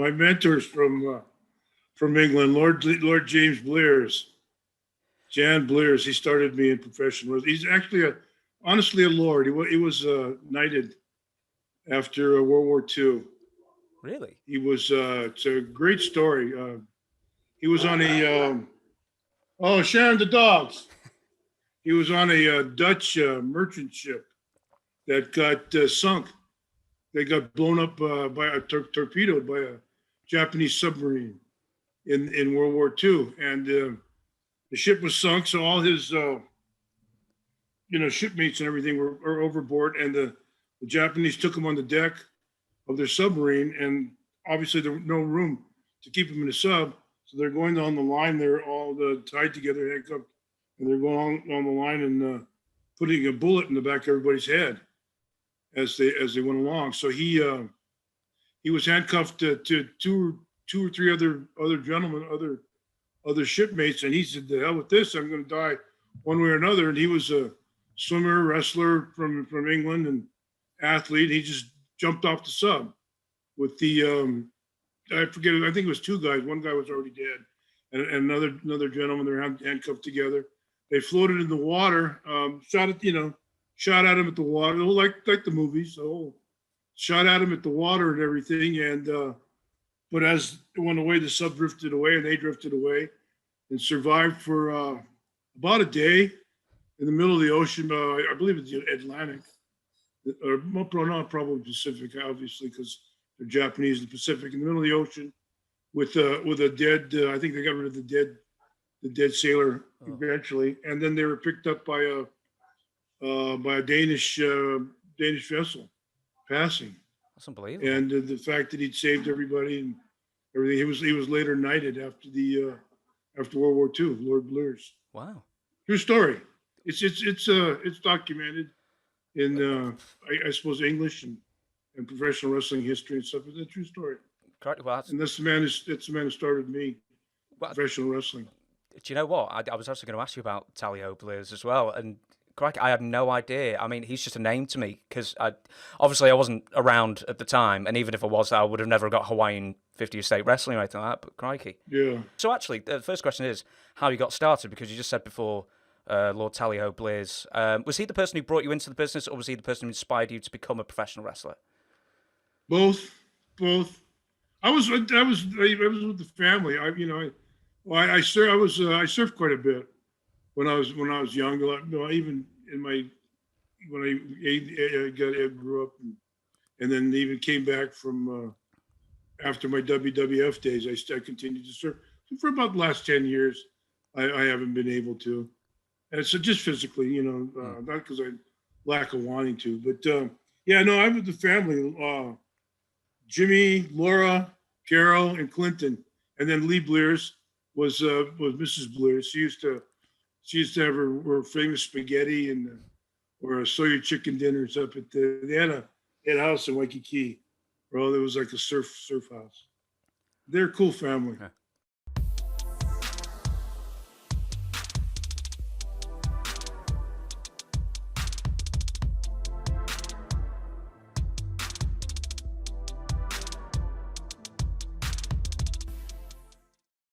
my mentors from England, Lord James Blears, Jan Blears. He started me in professional wrestling. He's actually honestly a lord. He was knighted after World War II. Really? He was. It's a great story. He was on a. Oh, Sharon the dogs. He was on a Dutch merchant ship that got sunk. They got blown up by torpedoed by a Japanese submarine in World War II, and the ship was sunk. So all his shipmates and everything were overboard, and the Japanese took him on the deck of their submarine, and obviously there was no room to keep him in the sub. So they're going down the line. They're all tied together, handcuffed, and they're going on the line and putting a bullet in the back of everybody's head as they went along. So he was handcuffed to two or three other gentlemen, other shipmates, and he said, "The hell with this! I'm going to die one way or another." And he was a swimmer, wrestler from England, and athlete. He just jumped off the sub with the I forget. I think it was two guys. One guy was already dead, and another gentleman. They're handcuffed together. They floated in the water. Shot at him at the water, like the movies. So shot at him at the water and everything. And but as it went away, the sub drifted away, and they drifted away, and survived for about a day in the middle of the ocean. I believe it's the Atlantic, or not probably Pacific, obviously, because they're Japanese. The Pacific, in the middle of the ocean, with a dead. I think they got rid of the dead sailor eventually, and then they were picked up by a Danish vessel passing. That's unbelievable. And the fact that he'd saved everybody and everything, he was later knighted after World War II, Lord Blears. Wow, True story. It's documented in I suppose English and professional wrestling history and stuff. It's a true story. Correct. Well, and that's the man who started me professional wrestling. Do you know what? I was actually going to ask you about Talio Blears as well, and correct, I had no idea. I mean, he's just a name to me because obviously I wasn't around at the time, and even if I was, I would have never got Hawaiian 50th State Wrestling or anything like that. But crikey, yeah. So actually, the first question is how you got started, because you just said before Lord Talio Blears. Was he the person who brought you into the business, or was he the person who inspired you to become a professional wrestler? Both. I was with the family. I surfed quite a bit when I was young. Even in when I grew up, and then even came back from after my WWF days. I continued to surf for about the last 10 years. I haven't been able to, and so just physically, not because I lack of wanting to, but I'm with the family. Jimmy, Laura, Carol, and Clinton, and then Lee Blears was Mrs. Blears. She used to have her famous spaghetti and or soya chicken dinners up at they had a house in Waikiki, where there was like a surf house. They're a cool family. Yeah.